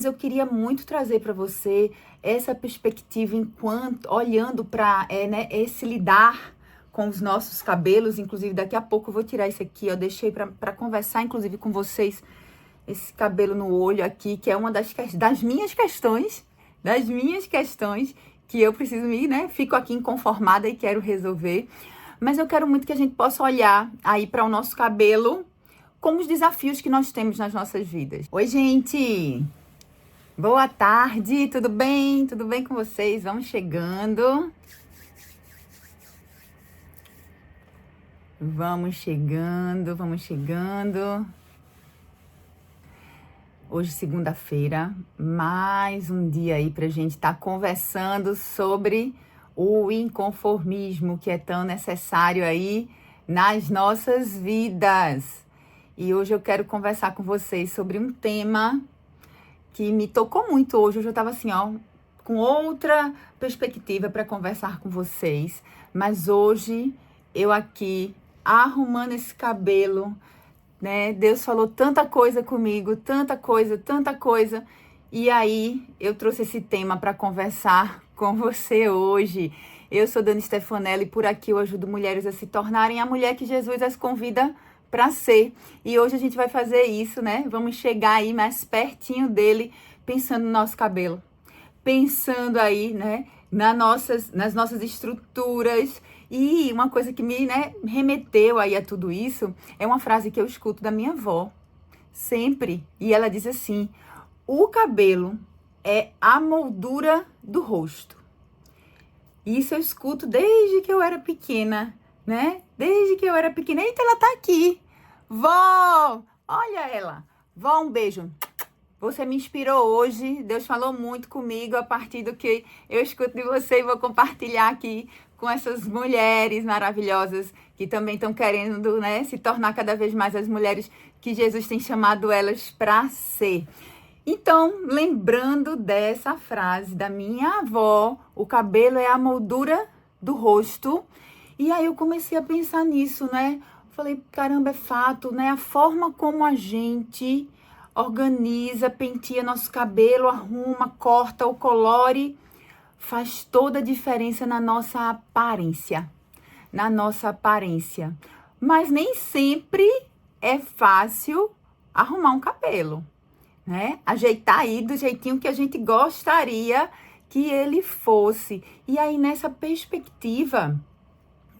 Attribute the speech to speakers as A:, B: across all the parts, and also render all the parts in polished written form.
A: Eu queria muito trazer para você essa perspectiva enquanto olhando para esse lidar com os nossos cabelos. Inclusive, daqui a pouco eu vou tirar isso aqui, eu deixei para conversar, inclusive, com vocês, esse cabelo no olho aqui, que é uma das minhas questões que eu preciso fico aqui inconformada e quero resolver. Mas eu quero muito que a gente possa olhar aí para o nosso cabelo como os desafios que nós temos nas nossas vidas. Oi, gente! Boa tarde, tudo bem? Tudo bem com vocês? Vamos chegando. Vamos chegando. Hoje, segunda-feira, mais um dia aí pra gente estar conversando sobre o inconformismo que é tão necessário aí nas nossas vidas. E hoje eu quero conversar com vocês sobre um tema que me tocou muito hoje. Hoje eu tava assim, com outra perspectiva para conversar com vocês. Mas hoje, eu aqui, arrumando esse cabelo, né? Deus falou tanta coisa comigo, tanta coisa. E aí, eu trouxe esse tema para conversar com você hoje. Eu sou Dani Stefanelli e por aqui eu ajudo mulheres a se tornarem a mulher que Jesus as convida para ser. E hoje a gente vai fazer isso, né? Vamos chegar aí mais pertinho dele, pensando no nosso cabelo. Pensando aí, né, nas nossas estruturas. E uma coisa que me remeteu aí a tudo isso é uma frase que eu escuto da minha avó, sempre. E ela diz assim: o cabelo é a moldura do rosto. Isso eu escuto desde que eu era pequena, né? Desde que eu era pequena. Eita, ela tá aqui. Vó, olha ela. Vó, um beijo. Você me inspirou hoje. Deus falou muito comigo a partir do que eu escuto de você e vou compartilhar aqui com essas mulheres maravilhosas que também estão querendo, né, se tornar cada vez mais as mulheres que Jesus tem chamado elas para ser. Então, lembrando dessa frase da minha avó, o cabelo é a moldura do rosto. E aí eu comecei a pensar nisso, né? Falei, caramba, é fato, né? A forma como a gente organiza, penteia nosso cabelo, arruma, corta ou colore, faz toda a diferença na nossa aparência. Mas nem sempre é fácil arrumar um cabelo, né? Ajeitar aí do jeitinho que a gente gostaria que ele fosse. E aí, nessa perspectiva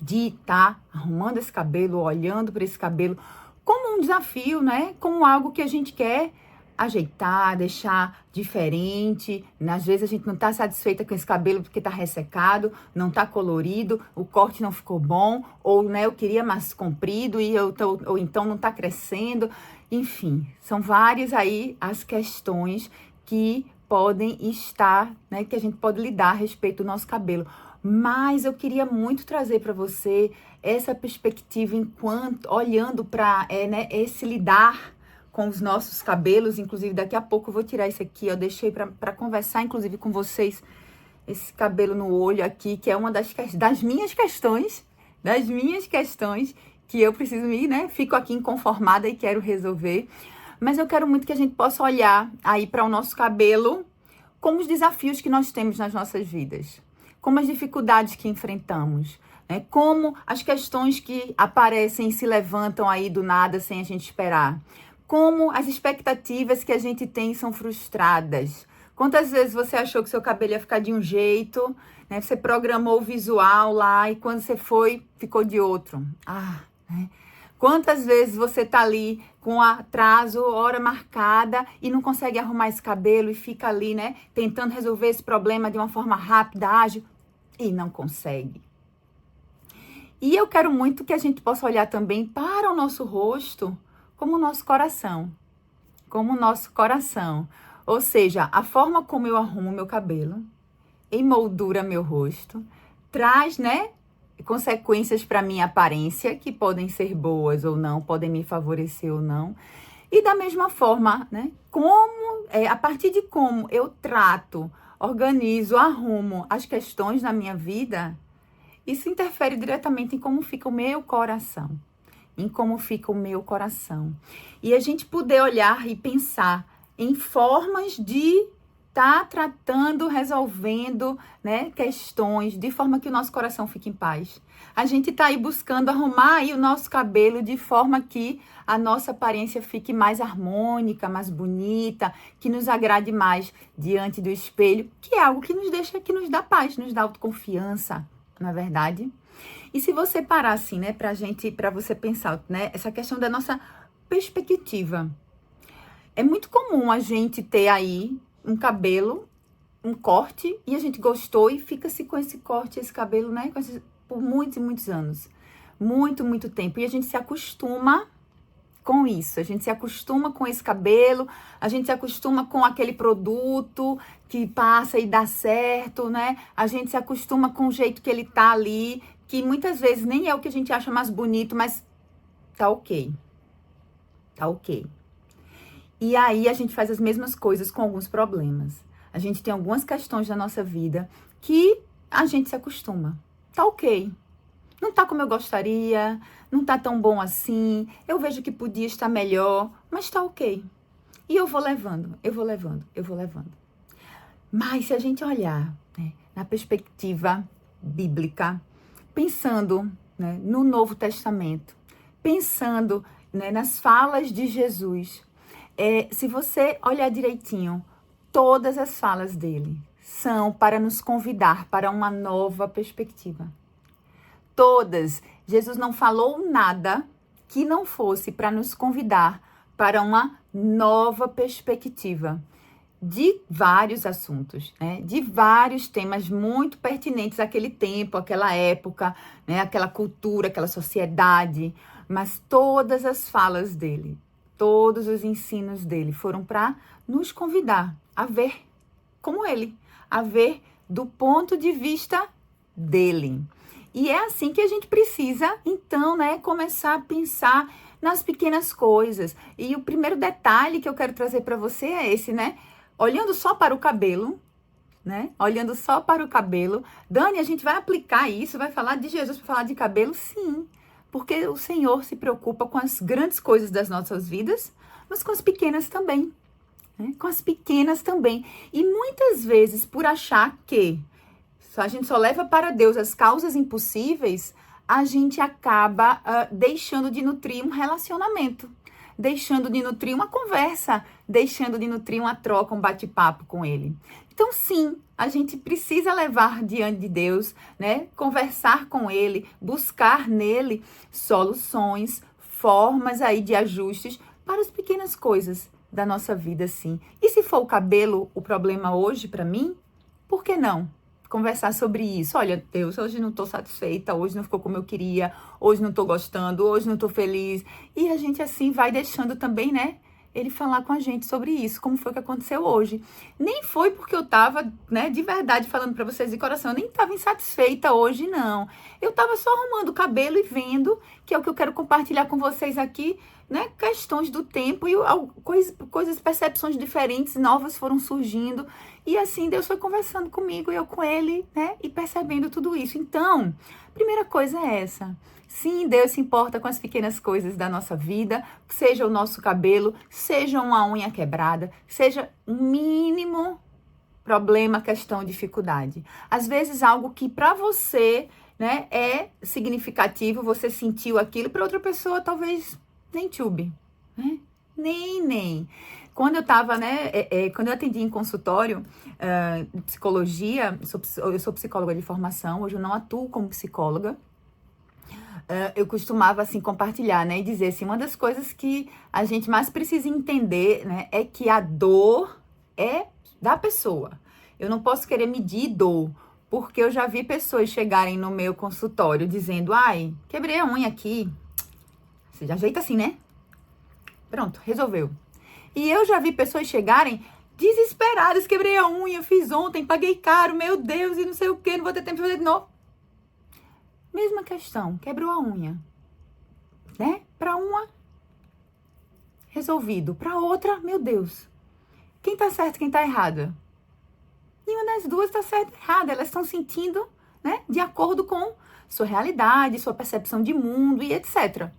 A: de estar arrumando esse cabelo, olhando para esse cabelo como um desafio, né? Como algo que a gente quer ajeitar, deixar diferente. Às vezes a gente não está satisfeita com esse cabelo porque está ressecado, não está colorido, o corte não ficou bom, ou né, eu queria mais comprido ou então não está crescendo. Enfim, são várias aí as questões que podem estar, né, que a gente pode lidar a respeito do nosso cabelo. Mas eu queria muito trazer para você essa perspectiva enquanto olhando para esse lidar com os nossos cabelos. Inclusive, daqui a pouco eu vou tirar isso aqui, eu deixei para conversar, inclusive, com vocês, esse cabelo no olho aqui, que é uma das minhas questões que eu preciso fico aqui inconformada e quero resolver. Mas eu quero muito que a gente possa olhar aí para o nosso cabelo como os desafios que nós temos nas nossas vidas, como as dificuldades que enfrentamos, né? Como as questões que aparecem e se levantam aí do nada sem a gente esperar, como as expectativas que a gente tem são frustradas. Quantas vezes você achou que seu cabelo ia ficar de um jeito, né? Você programou o visual lá e quando você foi, ficou de outro. Né? Quantas vezes você tá ali com atraso, hora marcada e não consegue arrumar esse cabelo e fica ali, né, tentando resolver esse problema de uma forma rápida, ágil e não consegue. E eu quero muito que a gente possa olhar também para o nosso rosto como o nosso coração. Ou seja, a forma como eu arrumo meu cabelo, emoldura meu rosto, traz, né, consequências para minha aparência, que podem ser boas ou não, podem me favorecer ou não. E da mesma forma, né, a partir de como eu trato, organizo, arrumo as questões na minha vida, isso interfere diretamente em como fica o meu coração. E a gente poder olhar e pensar em formas de estar tratando, resolvendo, né, questões de forma que o nosso coração fique em paz. A gente está aí buscando arrumar aí o nosso cabelo de forma que a nossa aparência fique mais harmônica, mais bonita, que nos agrade mais diante do espelho, que é algo que nos deixa, que nos dá paz, nos dá autoconfiança, não é verdade? E se você parar assim, né, para você pensar, né, essa questão da nossa perspectiva. É muito comum a gente ter aí um cabelo, um corte, e a gente gostou e fica-se com esse corte, esse cabelo, né, por muitos e muitos anos. Muito, muito tempo. E a gente se acostuma com isso. A gente se acostuma com esse cabelo, a gente se acostuma com aquele produto que passa e dá certo, né? A gente se acostuma com o jeito que ele tá ali, que muitas vezes nem é o que a gente acha mais bonito, mas tá ok. Tá ok. E aí a gente faz as mesmas coisas com alguns problemas. A gente tem algumas questões da nossa vida que a gente se acostuma. Tá ok. Não tá como eu gostaria, não tá tão bom assim, eu vejo que podia estar melhor, mas tá ok. E eu vou levando, eu vou levando, eu vou levando. Mas se a gente olhar, né, na perspectiva bíblica, pensando, né, no Novo Testamento, pensando, né, nas falas de Jesus, se você olhar direitinho, todas as falas dele são para nos convidar para uma nova perspectiva. Todas. Jesus não falou nada que não fosse para nos convidar para uma nova perspectiva de vários assuntos, né? De vários temas muito pertinentes àquele tempo, àquela época, né? Aquela cultura, aquela sociedade. Mas todas as falas dele, todos os ensinos dele foram para nos convidar a ver como ele, a ver do ponto de vista dele. E é assim que a gente precisa, então, né, começar a pensar nas pequenas coisas. E o primeiro detalhe que eu quero trazer para você é esse, né? Olhando só para o cabelo, né? Olhando só para o cabelo. Dani, a gente vai aplicar isso, vai falar de Jesus para falar de cabelo? Sim, porque o Senhor se preocupa com as grandes coisas das nossas vidas, mas com as pequenas também, né? Com as pequenas também. E muitas vezes, por achar que a gente só leva para Deus as causas impossíveis, a gente acaba deixando de nutrir um relacionamento, deixando de nutrir uma conversa, deixando de nutrir uma troca, um bate-papo com Ele. Então, sim, a gente precisa levar diante de Deus, né? Conversar com Ele, buscar nele soluções, formas aí de ajustes para as pequenas coisas da nossa vida, sim. E se for o cabelo o problema hoje para mim, por que não conversar sobre isso? Olha, Deus, hoje não tô satisfeita, hoje não ficou como eu queria, hoje não tô gostando, hoje não tô feliz. E a gente assim vai deixando também, né, ele falar com a gente sobre isso, como foi que aconteceu hoje. Nem foi porque eu tava, né, de verdade falando pra vocês de coração, eu nem tava insatisfeita hoje, não. Eu tava só arrumando o cabelo e vendo, que é o que eu quero compartilhar com vocês aqui, né, questões do tempo e coisas, percepções diferentes, novas foram surgindo. E assim, Deus foi conversando comigo, eu com ele, né, e percebendo tudo isso. Então, primeira coisa é essa. Sim, Deus se importa com as pequenas coisas da nossa vida, seja o nosso cabelo, seja uma unha quebrada, seja um mínimo problema, questão, dificuldade. Às vezes algo que para você, né, é significativo, você sentiu aquilo, para outra pessoa talvez nem tube, né? Nem. Quando eu tava, né, quando eu atendi em consultório de psicologia, eu sou psicóloga de formação, hoje eu não atuo como psicóloga. Eu costumava, assim, compartilhar, né, e dizer, assim, uma das coisas que a gente mais precisa entender, né, é que a dor é da pessoa. Eu não posso querer medir dor, porque eu já vi pessoas chegarem no meu consultório dizendo, ai, quebrei a unha aqui. Você já ajeita assim, né? Pronto, resolveu. E eu já vi pessoas chegarem desesperadas, quebrei a unha, fiz ontem, paguei caro, meu Deus, e não sei o que, não vou ter tempo de fazer de novo. Mesma questão, quebrou a unha, né? Para uma, resolvido. Para outra, meu Deus, quem tá certo, quem tá errada? Nenhuma das duas tá certa ou errada, elas estão sentindo, né? De acordo com sua realidade, sua percepção de mundo e etc.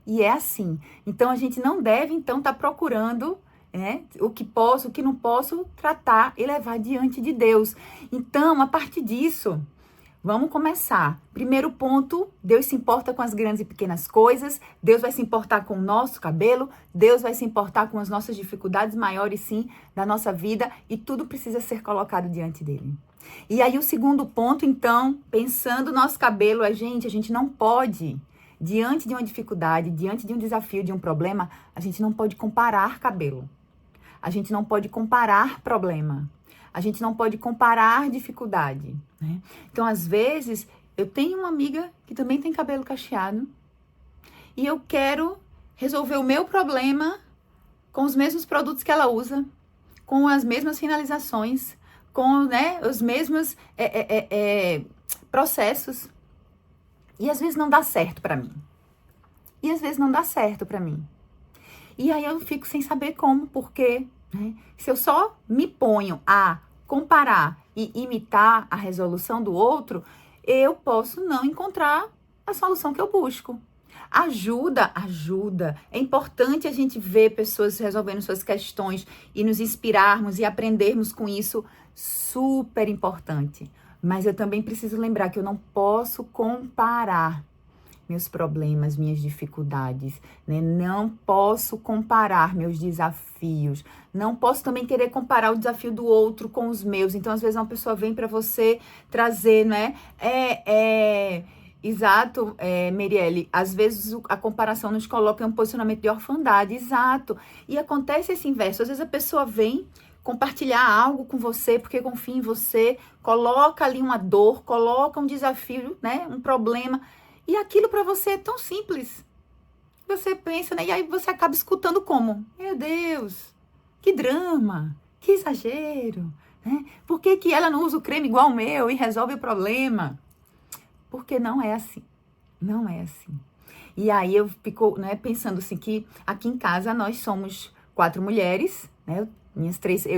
A: E é assim. Então, a gente não deve, então, estar procurando O que posso, o que não posso tratar e levar diante de Deus. Então, a partir disso, vamos começar. Primeiro ponto, Deus se importa com as grandes e pequenas coisas, Deus vai se importar com o nosso cabelo, Deus vai se importar com as nossas dificuldades maiores, sim, da nossa vida, e tudo precisa ser colocado diante dele. E aí o segundo ponto, então, pensando no nosso cabelo, a gente não pode, diante de uma dificuldade, diante de um desafio, de um problema, a gente não pode comparar cabelo. A gente não pode comparar problema. A gente não pode comparar dificuldade, né? Então, às vezes, eu tenho uma amiga que também tem cabelo cacheado e eu quero resolver o meu problema com os mesmos produtos que ela usa, com as mesmas finalizações, com, né, os mesmos processos. E às vezes não dá certo pra mim. E aí eu fico sem saber como, porque, né, se eu só me ponho a comparar e imitar a resolução do outro, eu posso não encontrar a solução que eu busco. Ajuda. É importante a gente ver pessoas resolvendo suas questões e nos inspirarmos e aprendermos com isso. Super importante. Mas eu também preciso lembrar que eu não posso comparar meus problemas, minhas dificuldades, né? Não posso comparar meus desafios. Não posso também querer comparar o desafio do outro com os meus. Então, às vezes, uma pessoa vem para você trazer, né? Exato, Merielle. Às vezes, a comparação nos coloca em um posicionamento de orfandade. Exato. E acontece esse inverso. Às vezes, a pessoa vem compartilhar algo com você, porque confia em você, coloca ali uma dor, coloca um desafio, né? Um problema. E aquilo para você é tão simples. Você pensa, né? E aí você acaba escutando como? Meu Deus, que drama, que exagero, né? Por que que ela não usa o creme igual o meu e resolve o problema? Porque não é assim. Não é assim. E aí eu fico, né, pensando assim, que aqui em casa nós somos 4 mulheres, né? Eu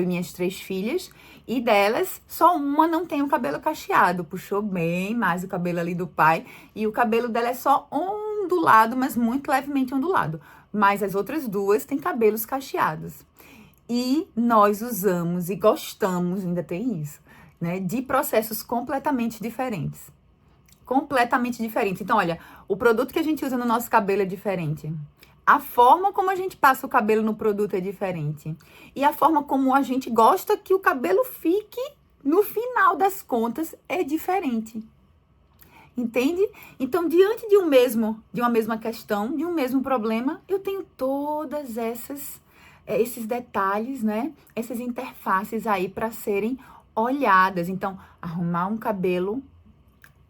A: e minhas 3 filhas, e delas, só uma não tem o cabelo cacheado, puxou bem mais o cabelo ali do pai, e o cabelo dela é só ondulado, mas muito levemente ondulado, mas as outras 2 têm cabelos cacheados, e nós usamos e gostamos, ainda tem isso, né, de processos completamente diferentes. Então, olha, o produto que a gente usa no nosso cabelo é diferente. A forma como a gente passa o cabelo no produto é diferente. E a forma como a gente gosta que o cabelo fique, no final das contas, é diferente. Entende? Então, diante de uma mesma questão, de um mesmo problema, eu tenho todas esses detalhes, né? Essas interfaces aí para serem olhadas. Então, arrumar um cabelo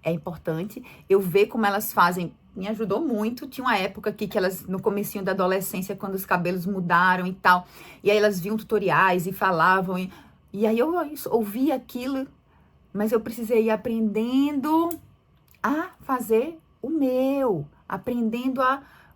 A: é importante. Eu ver como elas fazem me ajudou muito. Tinha uma época aqui que elas, no comecinho da adolescência, quando os cabelos mudaram e tal, e aí elas viam tutoriais e falavam, e aí eu ouvia aquilo, mas eu precisei ir aprendendo a fazer o meu, aprendendo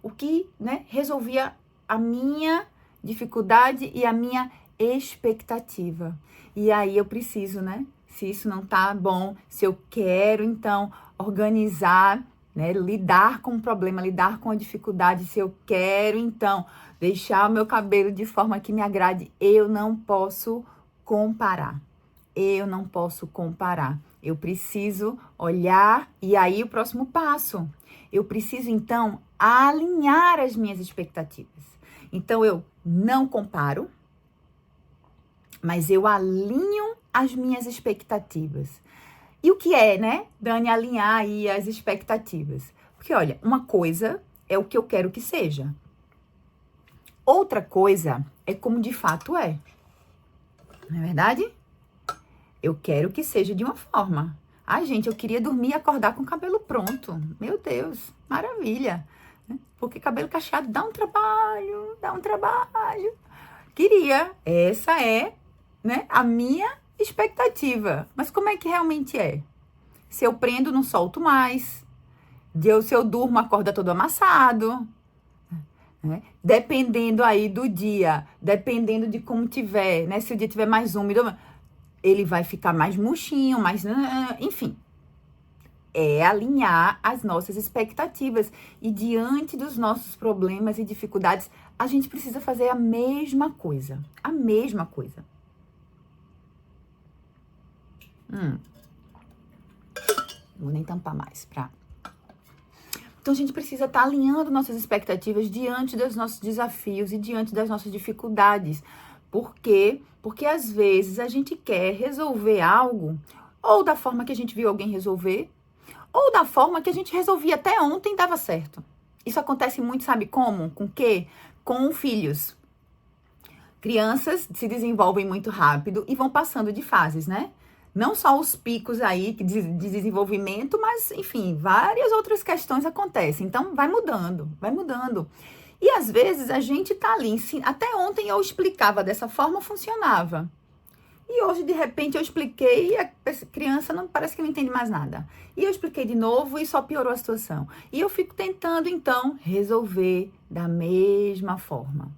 A: o que, né, resolvia a minha dificuldade e a minha expectativa. E aí eu preciso, né, se isso não tá bom, se eu quero, então, organizar, né, lidar com o problema, lidar com a dificuldade, se eu quero, então, deixar o meu cabelo de forma que me agrade, eu não posso comparar. Eu preciso olhar, e aí o próximo passo, eu preciso, então, alinhar as minhas expectativas. Então, eu não comparo, mas eu alinho as minhas expectativas. E o que é, né, Dani, alinhar aí as expectativas? Porque, olha, uma coisa é o que eu quero que seja. Outra coisa é como de fato é. Não é verdade? Eu quero que seja de uma forma. Ai, gente, eu queria dormir e acordar com o cabelo pronto. Meu Deus, maravilha. Porque cabelo cacheado dá um trabalho. Queria. Essa é, né, a minha expectativa. Mas como é que realmente é? Se eu prendo, não solto mais. Se eu durmo, acorda todo amassado. Né? Dependendo aí do dia, dependendo de como tiver, né? Se o dia tiver mais úmido, ele vai ficar mais murchinho, mais... Enfim. é alinhar as nossas expectativas. E diante dos nossos problemas e dificuldades, a gente precisa fazer a mesma coisa. A mesma coisa. Vou nem tampar mais pra... Então, a gente precisa estar alinhando nossas expectativas diante dos nossos desafios e diante das nossas dificuldades. Por quê? Porque, às vezes, a gente quer resolver algo ou da forma que a gente viu alguém resolver, ou da forma que a gente resolvia até ontem e dava certo. Isso acontece muito, sabe como? Com o quê? Com filhos. Crianças se desenvolvem muito rápido e vão passando de fases, né? Não só os picos aí de desenvolvimento, mas, enfim, várias outras questões acontecem. Então, vai mudando, vai mudando. E, às vezes, a gente tá ali. Até ontem eu explicava dessa forma, funcionava. E hoje, de repente, eu expliquei e a criança não parece que não entende mais nada. E eu expliquei de novo e só piorou a situação. E eu fico tentando, então, resolver da mesma forma.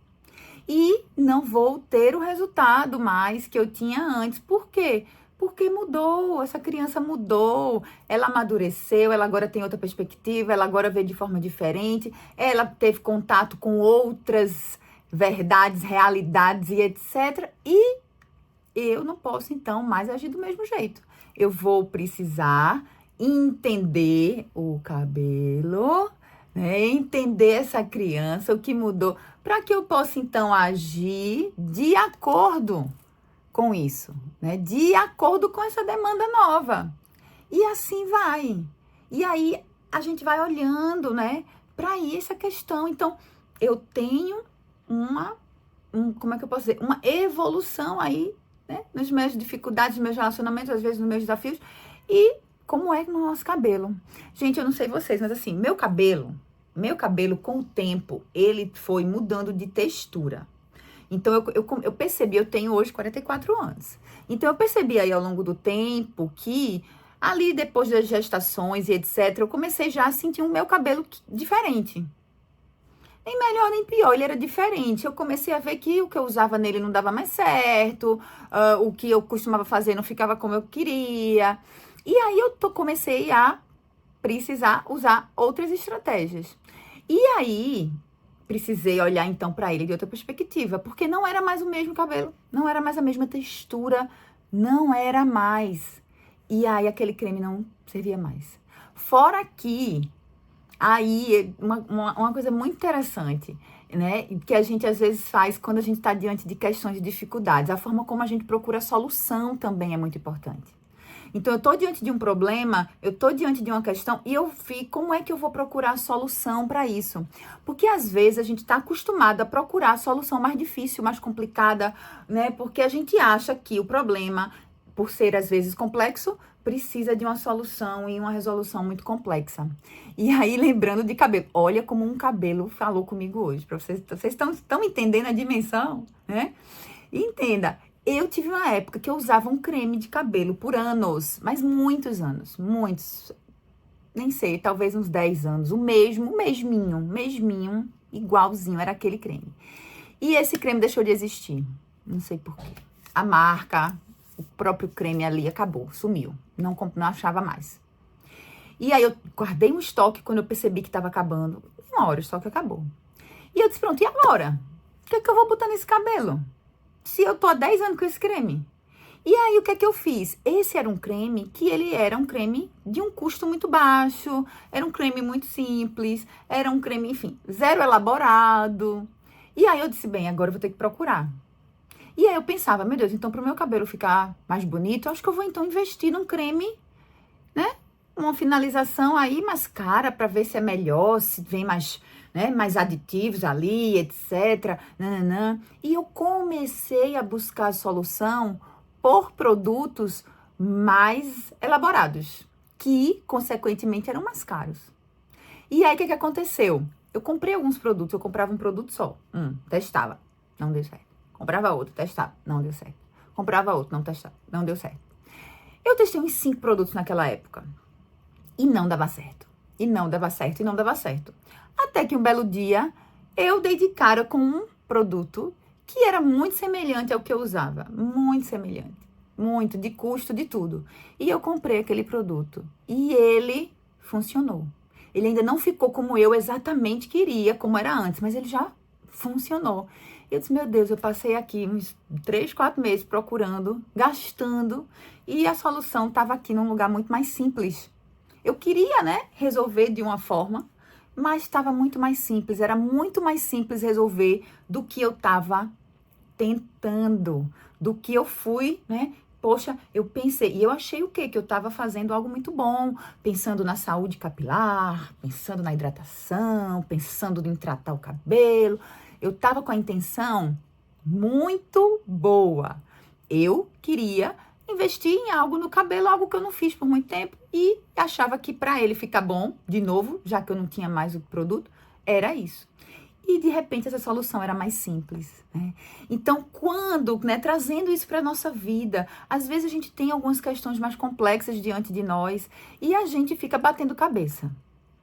A: E não vou ter o resultado mais que eu tinha antes. Por quê? Porque mudou, essa criança mudou, ela amadureceu, ela agora tem outra perspectiva, ela agora vê de forma diferente, ela teve contato com outras verdades, realidades e etc. E eu não posso, então, mais agir do mesmo jeito. Eu vou precisar entender o cabelo, né? Entender essa criança, o que mudou, para que eu possa, então, agir de acordo com isso, né? De acordo com essa demanda nova. E assim vai. E aí a gente vai olhando, né, para essa questão. Então, eu tenho como é que eu posso dizer? Uma evolução aí, né, nas minhas dificuldades, nos meus relacionamentos, às vezes nos meus desafios. E como é no nosso cabelo. Gente, eu não sei vocês, mas assim, meu cabelo com o tempo, ele foi mudando de textura. Então, eu percebi, eu tenho hoje 44 anos. Então, eu percebi aí ao longo do tempo que ali depois das gestações e etc, eu comecei já a sentir o meu cabelo diferente. Nem melhor nem pior, ele era diferente. Eu comecei a ver que o que eu usava nele não dava mais certo, o que eu costumava fazer não ficava como eu queria. E aí, comecei a precisar usar outras estratégias. E aí... precisei olhar, então, para ele de outra perspectiva, porque não era mais o mesmo cabelo, não era mais a mesma textura, não era mais. E aí, aquele creme não servia mais. Fora que, aí, uma coisa muito interessante, né, que a gente, às vezes, faz quando a gente está diante de questões de dificuldades, a forma como a gente procura solução também é muito importante. Então, eu tô diante de um problema, eu tô diante de uma questão e eu vi como é que eu vou procurar a solução para isso. Porque, às vezes, a gente tá acostumado a procurar a solução mais difícil, mais complicada, né? Porque a gente acha que o problema, por ser, às vezes, complexo, precisa de uma solução e uma resolução muito complexa. E aí, lembrando de cabelo, olha como um cabelo falou comigo hoje, para vocês estão entendendo a dimensão, né? Entenda. Eu tive uma época que eu usava um creme de cabelo por anos, mas muitos anos, muitos, nem sei, talvez uns 10 anos, o mesminho, igualzinho, era aquele creme. E esse creme deixou de existir, não sei por quê. A marca, o próprio creme ali acabou, sumiu, não achava mais. E aí eu guardei um estoque quando eu percebi que estava acabando, uma hora o estoque acabou. E eu disse, pronto, e agora? O que é que eu vou botar nesse cabelo? Se eu tô há 10 anos com esse creme. E aí, o que é que eu fiz? Esse era um creme que ele era um creme de um custo muito baixo, era um creme muito simples, era um creme, enfim, zero elaborado. E aí, eu disse, bem, agora eu vou ter que procurar. E aí, eu pensava, meu Deus, então, para o meu cabelo ficar mais bonito, eu acho que eu vou, então, investir num creme, né? Uma finalização aí mais cara, para ver se é melhor, se vem mais... né, mais aditivos ali, etc. Nananã. E eu comecei a buscar a solução por produtos mais elaborados, que, consequentemente, eram mais caros. E aí, o que aconteceu? Eu comprei alguns produtos, eu comprava um produto só. Testava, não deu certo. Comprava outro, testava, não deu certo. Comprava outro, não testava, não deu certo. Eu testei uns 5 produtos naquela época. E não dava certo. E não dava certo, e não dava certo. Até que um belo dia, eu dei de cara com um produto que era muito semelhante ao que eu usava. Muito semelhante. muito, de custo, de tudo. E eu comprei aquele produto. E ele funcionou. Ele ainda não ficou como eu exatamente queria, como era antes, mas ele já funcionou. Eu disse, meu Deus, eu passei aqui uns 3, 4 meses procurando, gastando, e a solução estava aqui num lugar muito mais simples. Eu queria, né, resolver de uma forma, mas estava muito mais simples. Era muito mais simples resolver do que eu estava tentando, do que eu fui, né? Poxa, eu pensei, e eu achei o quê? Que eu estava fazendo algo muito bom, pensando na saúde capilar, pensando na hidratação, pensando em tratar o cabelo. Eu estava com a intenção muito boa. Eu queria investir em algo no cabelo, algo que eu não fiz por muito tempo, e achava que para ele ficar bom, de novo, já que eu não tinha mais o produto, era isso. E, de repente, essa solução era mais simples, né? Então, quando, né, trazendo isso para a nossa vida, às vezes a gente tem algumas questões mais complexas diante de nós e a gente fica batendo cabeça.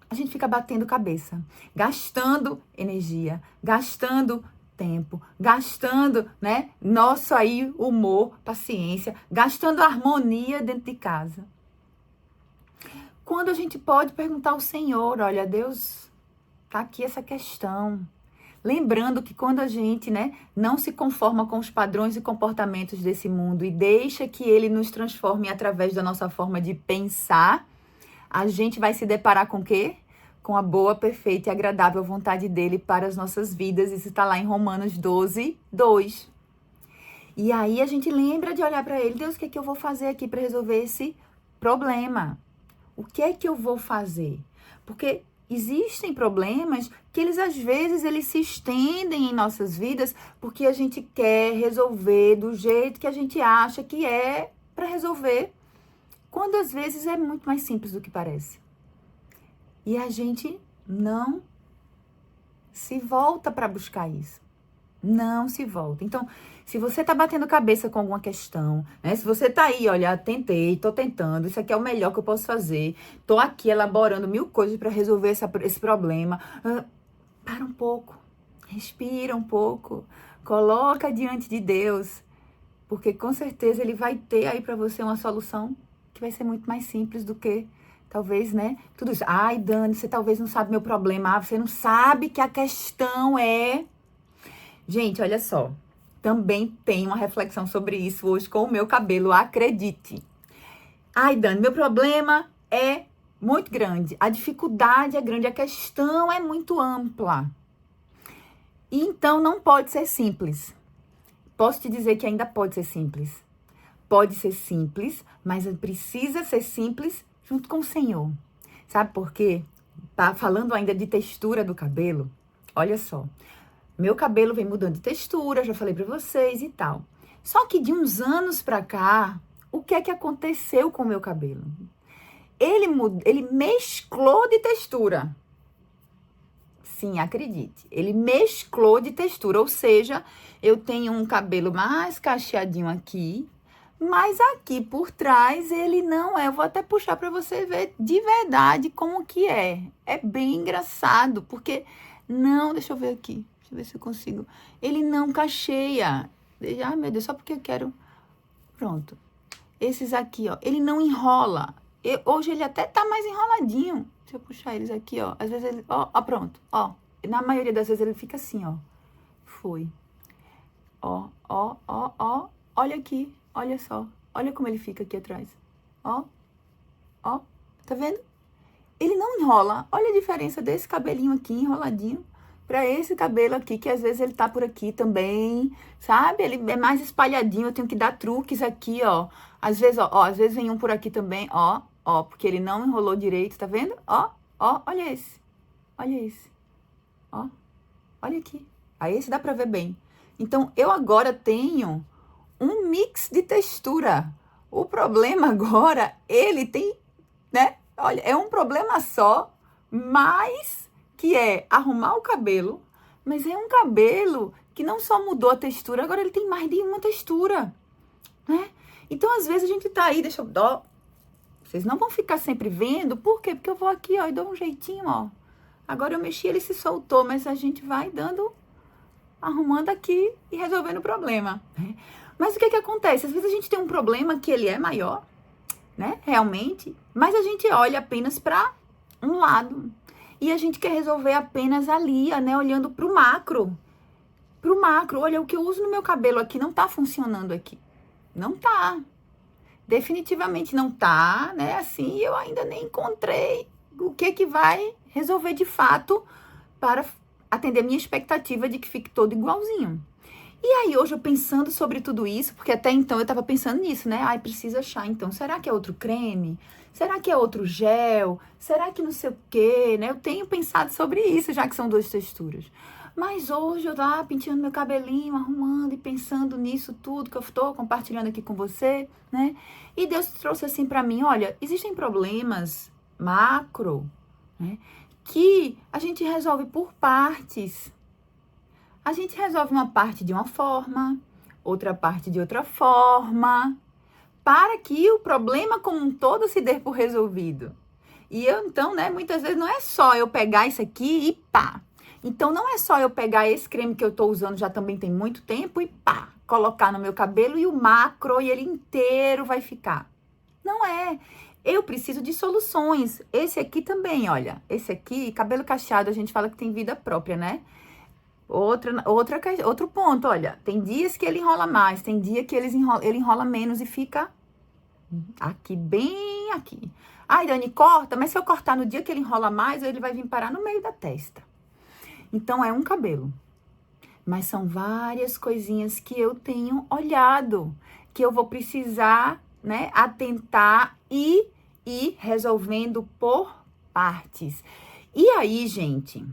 A: A gente fica batendo cabeça, gastando energia, gastando tempo, gastando, né, nosso aí humor, paciência, gastando harmonia dentro de casa. Quando a gente pode perguntar ao Senhor, olha, Deus, tá aqui essa questão. Lembrando que quando a gente, né, não se conforma com os padrões e comportamentos desse mundo e deixa que ele nos transforme através da nossa forma de pensar, a gente vai se deparar com o quê? Com a boa, perfeita e agradável vontade dele para as nossas vidas. Isso está lá em Romanos 12, 2. E aí a gente lembra de olhar para ele, Deus, o que é que eu vou fazer aqui para resolver esse problema? O que é que eu vou fazer? Porque existem problemas que às vezes eles se estendem em nossas vidas porque a gente quer resolver do jeito que a gente acha que é para resolver, quando às vezes é muito mais simples do que parece. E a gente não se volta para buscar isso. Não se volta. Então, se você tá batendo cabeça com alguma questão, né? Se você tá aí, olha, tentei, tô tentando, isso aqui é o melhor que eu posso fazer, tô aqui elaborando 1000 coisas para resolver esse problema. Para um pouco, respira um pouco, coloca diante de Deus, porque com certeza Ele vai ter aí para você uma solução que vai ser muito mais simples do que talvez, né? Tudo isso. Ai, Dani, você talvez não sabe meu problema. Ah, você não sabe que a questão é... Gente, olha só, também tem uma reflexão sobre isso hoje com o meu cabelo, acredite. Ai, Dani, meu problema é muito grande, a dificuldade é grande, a questão é muito ampla. E então não pode ser simples. Posso te dizer que ainda pode ser simples. Pode ser simples, mas precisa ser simples junto com o Senhor. Sabe por quê? Tá falando ainda de textura do cabelo. Olha só. Meu cabelo vem mudando de textura, já falei pra vocês e tal. Só que de uns anos pra cá, o que é que aconteceu com o meu cabelo? Ele mesclou de textura. Sim, acredite. Ele mesclou de textura, ou seja, eu tenho um cabelo mais cacheadinho aqui, mas aqui por trás ele não é. Eu vou até puxar pra você ver de verdade como que é. É bem engraçado, porque... Não, deixa eu ver aqui. Deixa eu ver se eu consigo. Ele não cacheia. Ai, meu Deus, só porque eu quero. Pronto. Esses aqui, ó. Ele não enrola. Hoje ele até tá mais enroladinho. Deixa eu puxar eles aqui, ó. Às vezes ele... Ó, pronto. Ó. Na maioria das vezes ele fica assim, ó. Foi. Ó. Olha aqui. Olha só. Olha como ele fica aqui atrás. Ó. Tá vendo? Ele não enrola. Olha a diferença desse cabelinho aqui enroladinho para esse cabelo aqui, que às vezes ele tá por aqui também, sabe? Ele é mais espalhadinho, eu tenho que dar truques aqui, ó. Às vezes, ó, às vezes vem um por aqui também, ó, porque ele não enrolou direito, tá vendo? Ó, olha esse. Olha esse. Ó, olha aqui. Aí esse dá pra ver bem. Então, eu agora tenho um mix de textura. O problema agora, ele tem, né? Olha, é um problema só, mas que é arrumar o cabelo, mas é um cabelo que não só mudou a textura, agora ele tem mais de uma textura, né? Então, às vezes, a gente tá aí, deixa eu... Ó, vocês não vão ficar sempre vendo, por quê? Porque eu vou aqui, ó, e dou um jeitinho, ó. Agora eu mexi, ele se soltou, mas a gente vai dando, arrumando aqui e resolvendo o problema, né? Mas o que acontece? Às vezes a gente tem um problema que ele é maior, né? Realmente. Mas a gente olha apenas para um lado. E a gente quer resolver apenas ali, né? Olhando para o macro. Para o macro. Olha, o que eu uso no meu cabelo aqui não tá funcionando aqui. Não tá. Definitivamente não tá, né? Assim, eu ainda nem encontrei o que vai resolver de fato para atender minha expectativa de que fique todo igualzinho. E aí, hoje eu pensando sobre tudo isso, porque até então eu tava pensando nisso, né? Ai, preciso achar, então, será que é outro creme? Será que é outro gel? Será que não sei o quê, né? Eu tenho pensado sobre isso, já que são duas texturas. Mas hoje eu lá penteando meu cabelinho, arrumando e pensando nisso tudo que eu estou compartilhando aqui com você, né? E Deus trouxe assim para mim, olha, existem problemas macro, né? Que a gente resolve por partes. A gente resolve uma parte de uma forma, outra parte de outra forma, para que o problema como um todo se dê por resolvido. E eu, então, né, muitas vezes não é só eu pegar isso aqui e pá. Então, não é só eu pegar esse creme que eu tô usando já também tem muito tempo e pá, colocar no meu cabelo e o macro e ele inteiro vai ficar. Não é. Eu preciso de soluções. Esse aqui também, olha. Esse aqui, cabelo cacheado, a gente fala que tem vida própria, né? Outro ponto, olha. Tem dias que ele enrola mais, tem dia que ele enrola menos e fica aqui, bem aqui. Ai, Dani, corta, mas se eu cortar no dia que ele enrola mais, ele vai vir parar no meio da testa. Então, é um cabelo. Mas são várias coisinhas que eu tenho olhado, que eu vou precisar, né, atentar e ir resolvendo por partes. E aí, gente,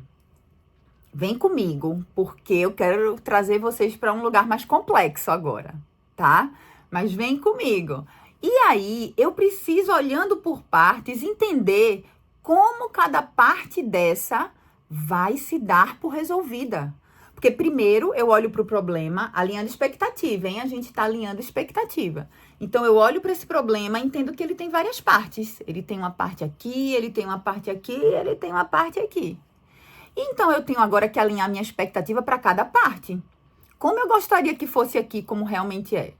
A: vem comigo, porque eu quero trazer vocês para um lugar mais complexo agora, tá? Mas vem comigo. E aí, eu preciso, olhando por partes, entender como cada parte dessa vai se dar por resolvida. Porque primeiro eu olho para o problema alinhando expectativa, hein? A gente está alinhando expectativa. Então eu olho para esse problema e entendo que ele tem várias partes. Ele tem uma parte aqui, ele tem uma parte aqui, ele tem uma parte aqui. Então eu tenho agora que alinhar minha expectativa para cada parte. Como eu gostaria que fosse aqui, como realmente é.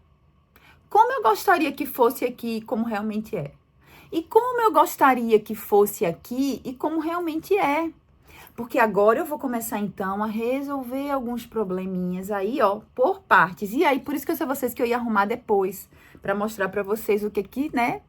A: Como eu gostaria que fosse aqui, como realmente é. E como eu gostaria que fosse aqui e como realmente é. Porque agora eu vou começar, então, a resolver alguns probleminhas aí, ó, por partes. E aí, por isso que eu sei vocês que eu ia arrumar depois, para mostrar para vocês o que, né,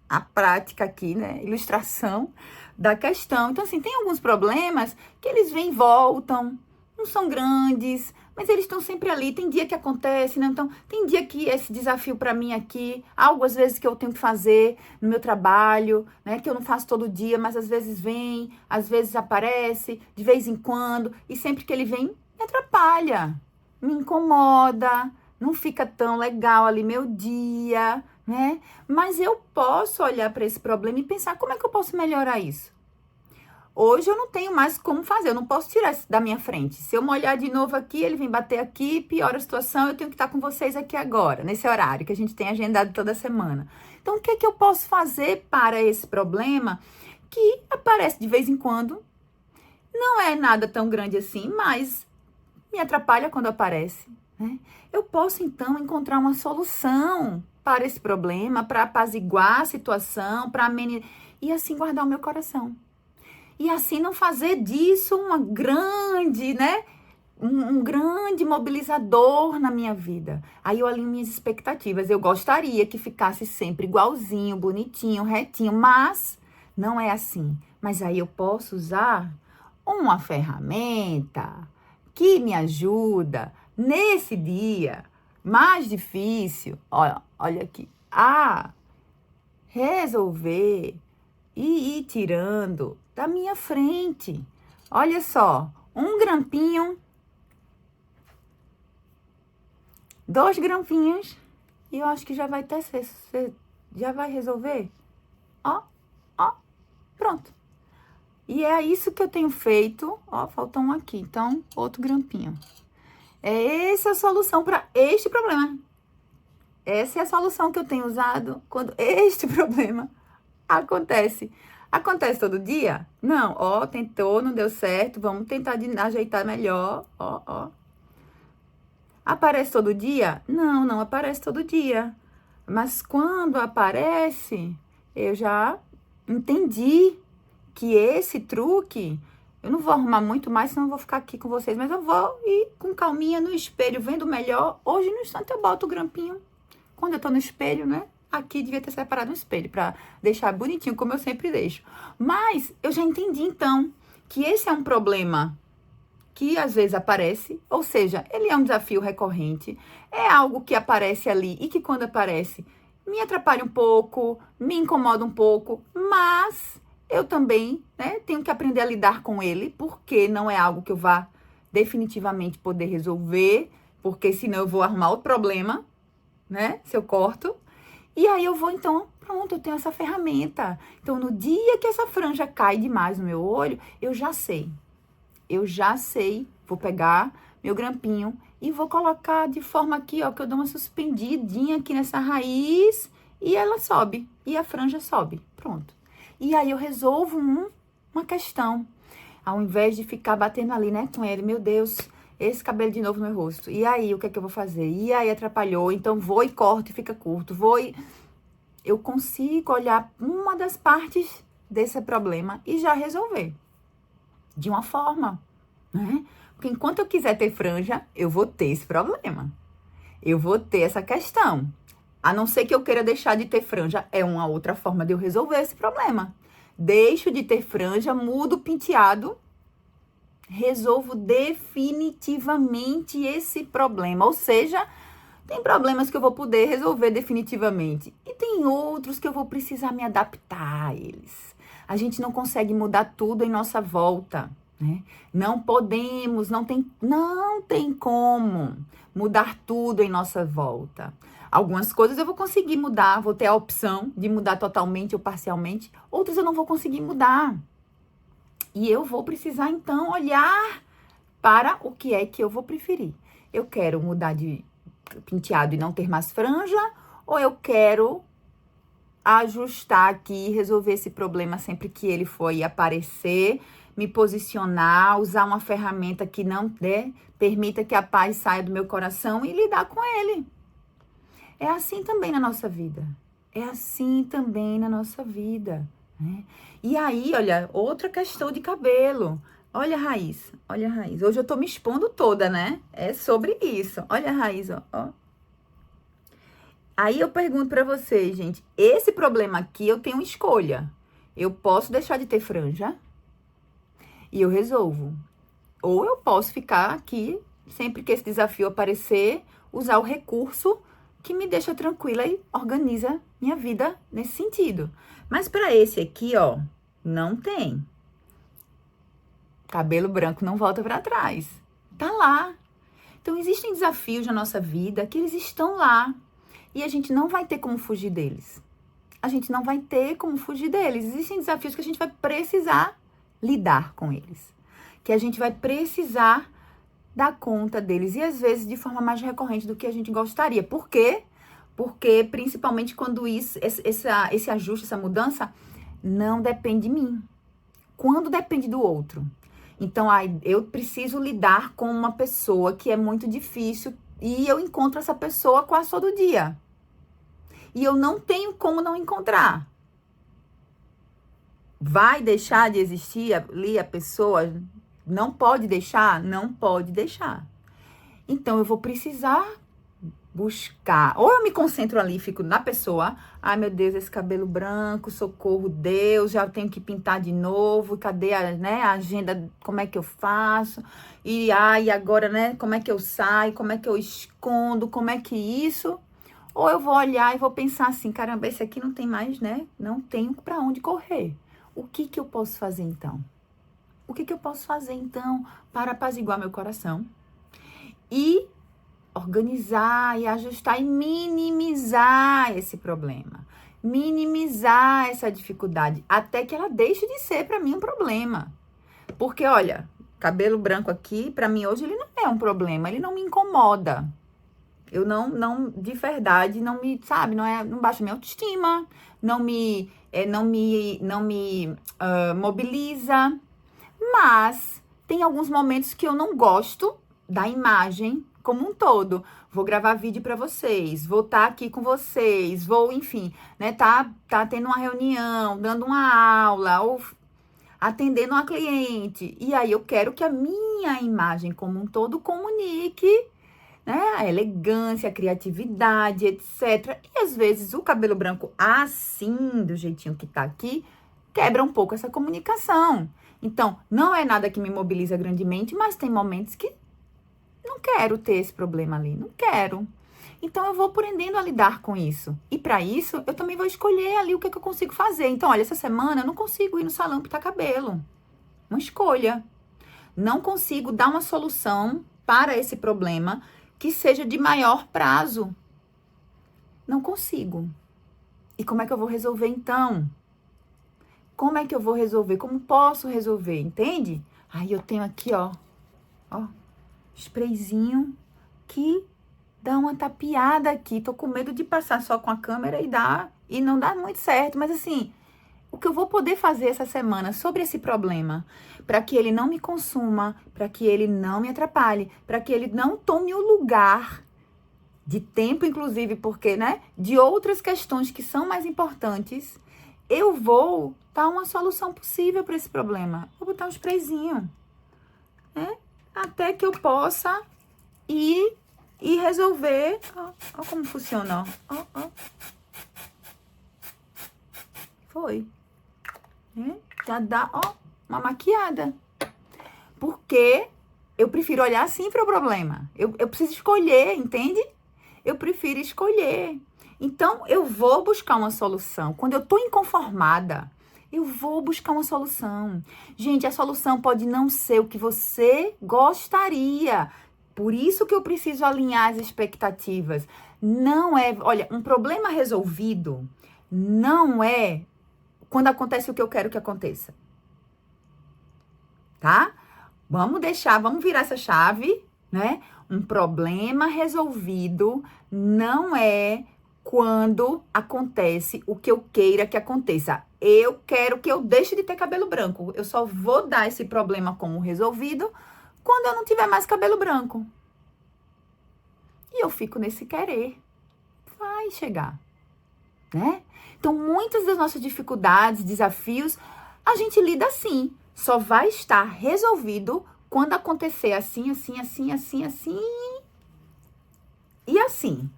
A: a prática aqui, né, ilustração da questão. Então, assim, tem alguns problemas que eles vêm e voltam, não são grandes, mas eles estão sempre ali. Tem dia que acontece, né? Então, tem dia que esse desafio para mim aqui, algo às vezes que eu tenho que fazer no meu trabalho, né? Que eu não faço todo dia, mas às vezes vem, às vezes aparece, de vez em quando, e sempre que ele vem, me atrapalha, me incomoda, não fica tão legal ali meu dia, né? Mas eu posso olhar para esse problema e pensar como é que eu posso melhorar isso. Hoje eu não tenho mais como fazer, eu não posso tirar isso da minha frente. Se eu molhar de novo aqui, ele vem bater aqui, piora a situação, eu tenho que estar com vocês aqui agora, nesse horário que a gente tem agendado toda semana. Então, o que é que eu posso fazer para esse problema que aparece de vez em quando? Não é nada tão grande assim, mas me atrapalha quando aparece, né? Eu posso, então, encontrar uma solução para esse problema, para apaziguar a situação, para amenizar, e assim guardar o meu coração. E assim não fazer disso uma grande, né? Um grande mobilizador na minha vida. Aí eu alinho minhas expectativas. Eu gostaria que ficasse sempre igualzinho, bonitinho, retinho, mas não é assim. Mas aí eu posso usar uma ferramenta que me ajuda nesse dia mais difícil, olha aqui, a resolver e ir tirando da minha frente. Olha só, um grampinho, 2 grampinhos, e eu acho que já vai até já vai resolver. Ó, ó, pronto. E é isso que eu tenho feito. Ó, faltou um aqui, então, outro grampinho. É essa a solução para este problema. Essa é a solução que eu tenho usado quando este problema acontece. Acontece todo dia? Não. Ó, tentou, não deu certo. Vamos tentar ajeitar melhor. Ó, ó. Aparece todo dia? Não, não aparece todo dia. Mas quando aparece, eu já entendi que esse truque, eu não vou arrumar muito mais, senão eu vou ficar aqui com vocês, mas eu vou ir com calminha no espelho, vendo melhor. Hoje, no instante, eu boto o grampinho. Quando eu tô no espelho, né? Aqui devia ter separado um espelho pra deixar bonitinho, como eu sempre deixo. Mas eu já entendi, então, que esse é um problema que às vezes aparece, ou seja, ele é um desafio recorrente, é algo que aparece ali e que quando aparece me atrapalha um pouco, me incomoda um pouco, mas eu também, né, tenho que aprender a lidar com ele, porque não é algo que eu vá definitivamente poder resolver, porque senão eu vou arrumar outro problema, né, se eu corto. E aí eu vou, então, pronto, eu tenho essa ferramenta. Então, no dia que essa franja cai demais no meu olho, eu já sei, vou pegar meu grampinho e vou colocar de forma aqui, ó, que eu dou uma suspendidinha aqui nessa raiz e ela sobe, e a franja sobe, pronto. E aí eu resolvo uma questão, ao invés de ficar batendo ali, né, com ele, meu Deus, esse cabelo de novo no meu rosto. E aí, o que é que eu vou fazer? E aí atrapalhou, então vou e corto e fica curto, eu consigo olhar uma das partes desse problema e já resolver. De uma forma, né? Porque enquanto eu quiser ter franja, eu vou ter esse problema. Eu vou ter essa questão. A não ser que eu queira deixar de ter franja, é uma outra forma de eu resolver esse problema. Deixo de ter franja, mudo o penteado, resolvo definitivamente esse problema. Ou seja, tem problemas que eu vou poder resolver definitivamente. E tem outros que eu vou precisar me adaptar a eles. A gente não consegue mudar tudo em nossa volta, né? Não podemos, não tem como mudar tudo em nossa volta. Algumas coisas eu vou conseguir mudar, vou ter a opção de mudar totalmente ou parcialmente. Outras eu não vou conseguir mudar. E eu vou precisar, então, olhar para o que é que eu vou preferir. Eu quero mudar de penteado e não ter mais franja, ou eu quero ajustar aqui, resolver esse problema sempre que ele for aparecer, me posicionar, usar uma ferramenta que não permita que a paz saia do meu coração e lidar com ele. É assim também na nossa vida. É assim também na nossa vida, né? E aí, olha, outra questão de cabelo. Olha a raiz, olha a raiz. Hoje eu tô me expondo toda, né? É sobre isso. Olha a raiz, ó. Aí eu pergunto pra vocês, gente, esse problema aqui eu tenho escolha. Eu posso deixar de ter franja e eu resolvo. Ou eu posso ficar aqui, sempre que esse desafio aparecer, usar o recurso que me deixa tranquila e organiza minha vida nesse sentido. Mas para esse aqui, ó, não tem. Cabelo branco não volta para trás. Tá lá. Então, existem desafios na nossa vida que eles estão lá. E a gente não vai ter como fugir deles. Existem desafios que a gente vai precisar lidar com eles. Que a gente vai precisar dar conta deles. E às vezes de forma mais recorrente do que a gente gostaria. Por quê? Porque principalmente quando esse ajuste, essa mudança, não depende de mim. Quando depende do outro. Então, eu preciso lidar com uma pessoa que é muito difícil e eu encontro essa pessoa quase todo dia. E eu não tenho como não encontrar. Vai deixar de existir ali a pessoa? Não pode deixar? Não pode deixar. Então, eu vou precisar buscar. Ou eu me concentro ali, fico na pessoa. Ai, meu Deus, esse cabelo branco, socorro, Deus, já tenho que pintar de novo. Cadê a agenda? Como é que eu faço? E agora, né? Como é que eu saio? Como é que eu escondo? Como é que isso? Ou eu vou olhar e vou pensar assim, caramba, esse aqui não tem mais, né? Não tenho para onde correr. O que eu posso fazer então? O que eu posso fazer então para apaziguar meu coração? E organizar e ajustar e minimizar esse problema. Minimizar essa dificuldade até que ela deixe de ser para mim um problema. Porque, olha, cabelo branco aqui, para mim hoje ele não é um problema, ele não me incomoda. Eu não de verdade, não me, sabe, não baixa minha autoestima, não me mobiliza. Mas tem alguns momentos que eu não gosto da imagem como um todo. Vou gravar vídeo para vocês, vou estar aqui com vocês, vou, enfim, né, tá tendo uma reunião, dando uma aula, ou atendendo uma cliente. E aí eu quero que a minha imagem como um todo comunique, né, a elegância, a criatividade, etc. E às vezes o cabelo branco assim, do jeitinho que tá aqui, quebra um pouco essa comunicação. Então, não é nada que me mobiliza grandemente, mas tem momentos que não quero ter esse problema ali, não quero. Então, eu vou aprendendo a lidar com isso. E para isso, eu também vou escolher ali o que eu consigo fazer. Então, olha, essa semana eu não consigo ir no salão pintar cabelo. Uma escolha. Não consigo dar uma solução para esse problema que seja de maior prazo. Não consigo. E como é que eu vou resolver então? Como é que eu vou resolver? Como posso resolver? Entende? Aí eu tenho aqui, ó, sprayzinho que dá uma tapeada aqui. Tô com medo de passar só com a câmera e não dá muito certo. Mas assim, o que eu vou poder fazer essa semana sobre esse problema, para que ele não me consuma, para que ele não me atrapalhe, para que ele não tome o lugar de tempo, inclusive, porque, né, de outras questões que são mais importantes, eu vou dar uma solução possível para esse problema. Vou botar um sprayzinho, né, até que eu possa ir e resolver. Ó como funciona, ó. Foi. Já dá, ó, uma maquiada. Porque eu prefiro olhar assim para o problema. Eu preciso escolher, entende? Eu prefiro escolher. Então, eu vou buscar uma solução. Quando eu tô inconformada, eu vou buscar uma solução. Gente, a solução pode não ser o que você gostaria. Por isso que eu preciso alinhar as expectativas. Não é, olha, um problema resolvido não é quando acontece o que eu quero que aconteça. Tá? Vamos virar essa chave, né? Um problema resolvido não é quando acontece o que eu queira que aconteça. Eu quero que eu deixe de ter cabelo branco. Eu só vou dar esse problema como resolvido quando eu não tiver mais cabelo branco. E eu fico nesse querer. Vai chegar, né? Então, muitas das nossas dificuldades, desafios, a gente lida assim. Só vai estar resolvido quando acontecer assim, assim, assim, assim, assim e assim.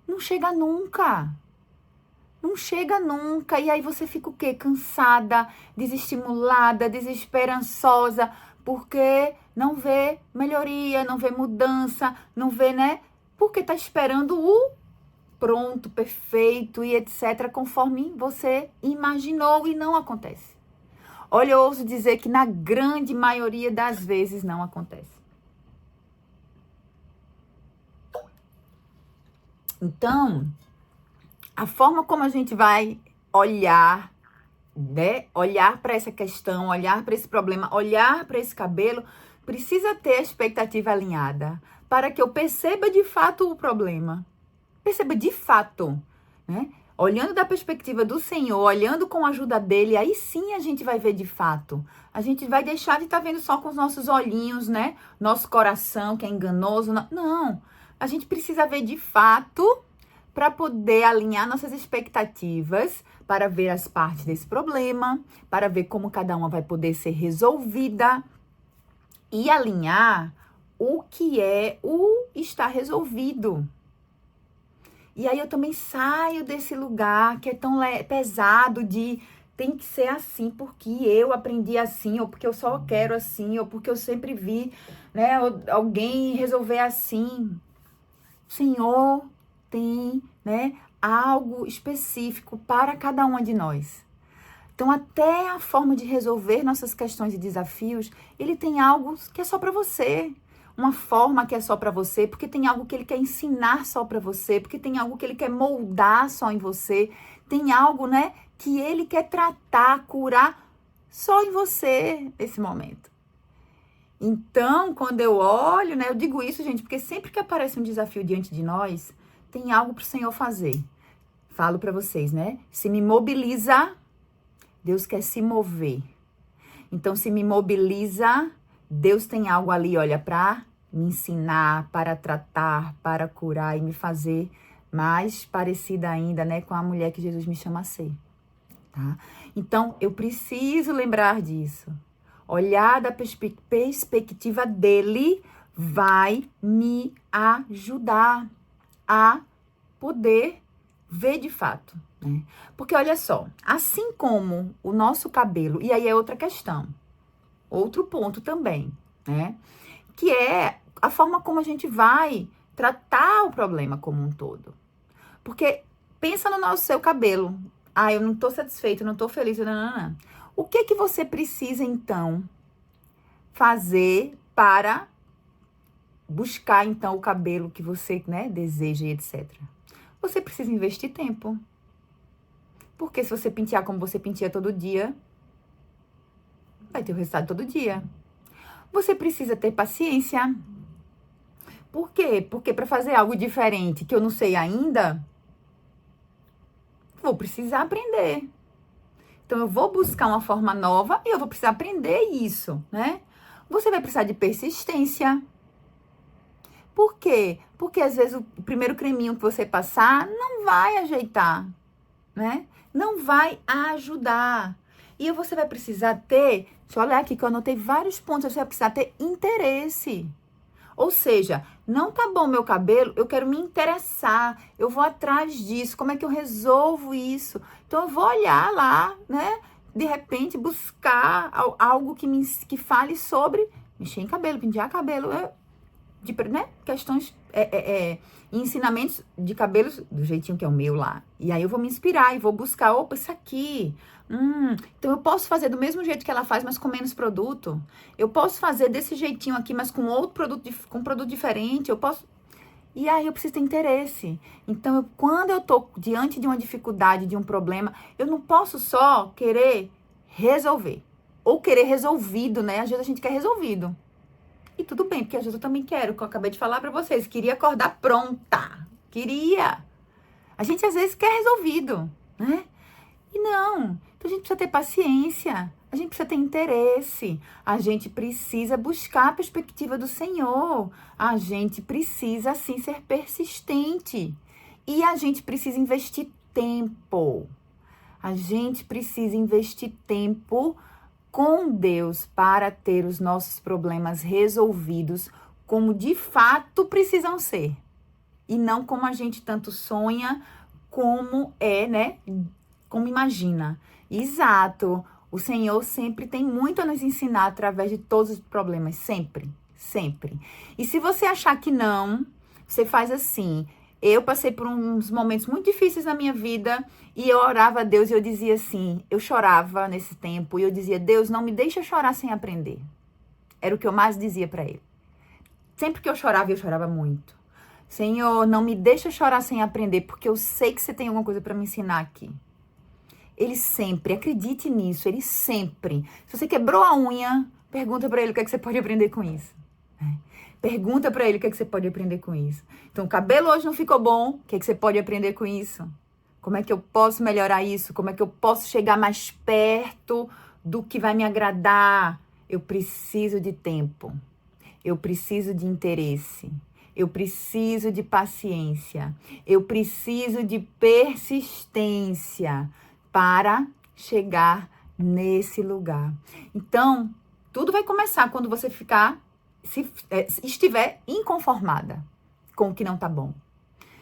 A: Não chega nunca. Não chega nunca. E aí você fica o quê? Cansada, desestimulada, desesperançosa, porque não vê melhoria, não vê mudança, não vê, né? Porque tá esperando o pronto, perfeito e etc., conforme você imaginou e não acontece. Olha, eu ouso dizer que na grande maioria das vezes não acontece. Então, a forma como a gente vai olhar, né? Olhar para essa questão, olhar para esse problema, olhar para esse cabelo, precisa ter a expectativa alinhada para que eu perceba de fato o problema. Perceba de fato, né? Olhando da perspectiva do Senhor, olhando com a ajuda dele, aí sim a gente vai ver de fato. A gente vai deixar de estar vendo só com os nossos olhinhos, né? Nosso coração que é enganoso. Não, a gente precisa ver de fato para poder alinhar nossas expectativas, para ver as partes desse problema, para ver como cada uma vai poder ser resolvida e alinhar o que é o estar resolvido. E aí eu também saio desse lugar que é tão pesado de tem que ser assim porque eu aprendi assim, ou porque eu só quero assim, ou porque eu sempre vi, né, alguém resolver assim. O Senhor tem, né, algo específico para cada uma de nós. Então, até a forma de resolver nossas questões e desafios, ele tem algo que é só para você. Uma forma que é só para você, porque tem algo que ele quer ensinar só para você, porque tem algo que ele quer moldar só em você, tem algo, né, que ele quer tratar, curar só em você nesse momento. Então, quando eu olho, né, eu digo isso, gente, porque sempre que aparece um desafio diante de nós, tem algo para o Senhor fazer. Falo para vocês, né? Se me mobiliza, Deus quer se mover. Então, se me mobiliza, Deus tem algo ali, olha, para me ensinar, para tratar, para curar e me fazer mais parecida ainda, né, com a mulher que Jesus me chama a ser, tá? Então, eu preciso lembrar disso. Olhar da perspectiva dele vai me ajudar a poder ver de fato, né? Porque olha só, assim como o nosso cabelo, e aí é outra questão, outro ponto também, né? Que é a forma como a gente vai tratar o problema como um todo. Porque pensa no seu cabelo. Ah, eu não tô satisfeito, não tô feliz, não. O que que você precisa, então, fazer para buscar, então, o cabelo que você, né, deseja e etc. Você precisa investir tempo. Porque se você pentear como você penteia todo dia, vai ter o resultado todo dia. Você precisa ter paciência. Por quê? Porque para fazer algo diferente que eu não sei ainda, vou precisar aprender. Então, eu vou buscar uma forma nova e eu vou precisar aprender isso, né? Você vai precisar de persistência. Por quê? Porque às vezes o primeiro creminho que você passar não vai ajeitar, né? Não vai ajudar. E você vai precisar ter, deixa eu olhar aqui que eu anotei vários pontos, você vai precisar ter interesse. Ou seja, não tá bom meu cabelo, eu quero me interessar, eu vou atrás disso, como é que eu resolvo isso? Então eu vou olhar lá, né? De repente buscar algo que fale sobre mexer em cabelo, pentear cabelo, né? Questões, ensinamentos de cabelos do jeitinho que é o meu lá. E aí eu vou me inspirar e vou buscar, opa, isso aqui. Então eu posso fazer do mesmo jeito que ela faz, mas com menos produto. Eu posso fazer desse jeitinho aqui, mas com outro produto, com um produto diferente. Eu posso. E aí eu preciso ter interesse. Então, quando eu tô diante de uma dificuldade, de um problema, eu não posso só querer resolver. Ou querer resolvido, né? Às vezes a gente quer resolvido. E tudo bem, porque às vezes eu também quero, que eu acabei de falar pra vocês. Queria acordar pronta. Queria. A gente às vezes quer resolvido, né? E não. Então a gente precisa ter paciência. A gente precisa ter interesse. A gente precisa buscar a perspectiva do Senhor. A gente precisa, assim, ser persistente. E a gente precisa investir tempo. A gente precisa investir tempo com Deus para ter os nossos problemas resolvidos como de fato precisam ser. E não como a gente tanto sonha, como é, né? Como imagina. Exato. O Senhor sempre tem muito a nos ensinar através de todos os problemas. Sempre. Sempre. E se você achar que não, você faz assim. Eu passei por uns momentos muito difíceis na minha vida e eu orava a Deus e eu dizia assim, eu chorava nesse tempo e eu dizia, Deus, não me deixa chorar sem aprender. Era o que eu mais dizia para ele. Sempre que eu chorava muito. Senhor, não me deixa chorar sem aprender, porque eu sei que você tem alguma coisa para me ensinar aqui. Ele sempre, acredite nisso, ele sempre. Se você quebrou a unha, pergunta para ele o que é que você pode aprender com isso. Pergunta pra ele o que é que você pode aprender com isso. Então, o cabelo hoje não ficou bom, o que é que você pode aprender com isso? Como é que eu posso melhorar isso? Como é que eu posso chegar mais perto do que vai me agradar? Eu preciso de tempo. Eu preciso de interesse. Eu preciso de paciência. Eu preciso de persistência para chegar nesse lugar. Então, tudo vai começar quando você se estiver inconformada com o que não tá bom.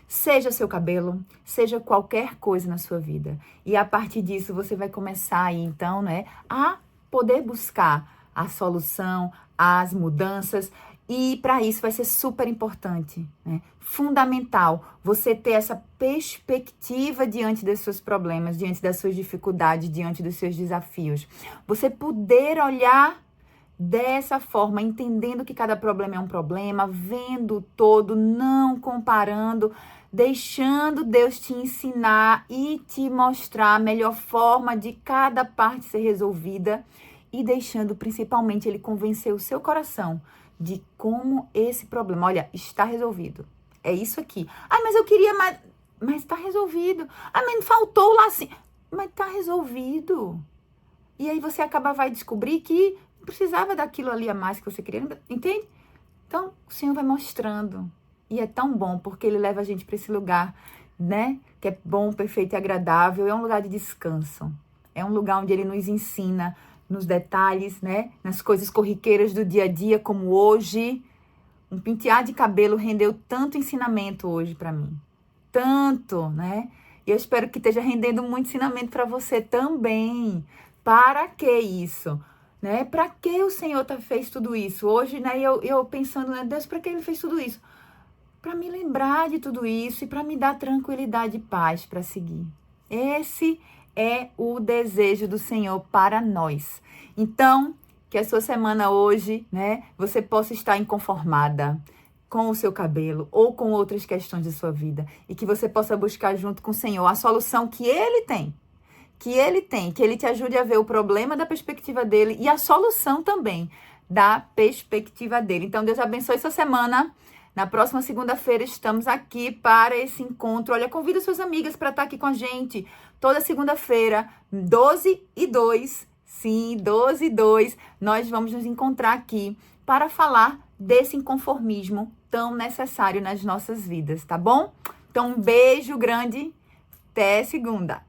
A: Seja seu cabelo, seja qualquer coisa na sua vida. E a partir disso você vai começar aí, então, né, a poder buscar a solução, as mudanças. E para isso vai ser super importante, né? Fundamental você ter essa perspectiva diante dos seus problemas, diante das suas dificuldades, diante dos seus desafios. Você poder olhar dessa forma, entendendo que cada problema é um problema, vendo o todo, não comparando, deixando Deus te ensinar e te mostrar a melhor forma de cada parte ser resolvida e deixando principalmente ele convencer o seu coração de como esse problema, olha, está resolvido. É isso aqui. Ah, mas eu queria mais, mas está resolvido. Ah, mas faltou lá assim, mas está resolvido. E aí você vai descobrir que precisava daquilo ali a mais que você queria, entende? Então, o Senhor vai mostrando. E é tão bom, porque Ele leva a gente para esse lugar, né? Que é bom, perfeito e agradável. É um lugar de descanso. É um lugar onde Ele nos ensina nos detalhes, né? Nas coisas corriqueiras do dia a dia, como hoje. Um pentear de cabelo rendeu tanto ensinamento hoje para mim. Tanto, né? E eu espero que esteja rendendo muito ensinamento para você também. Para que isso? Né? Para que o Senhor fez tudo isso? Hoje, né, eu pensando, né, Deus, para que Ele fez tudo isso? Para me lembrar de tudo isso e para me dar tranquilidade e paz para seguir. Esse é o desejo do Senhor para nós. Então, que a sua semana hoje, né, você possa estar inconformada com o seu cabelo ou com outras questões de sua vida e que você possa buscar junto com o Senhor a solução que Ele tem. Que Ele te ajude a ver o problema da perspectiva dele e a solução também da perspectiva dele. Então, Deus abençoe sua semana. Na próxima segunda-feira estamos aqui para esse encontro. Olha, convida suas amigas para estar aqui com a gente. Toda segunda-feira, 12:02. Sim, 12:02. Nós vamos nos encontrar aqui para falar desse inconformismo tão necessário nas nossas vidas, tá bom? Então, um beijo grande. Até segunda.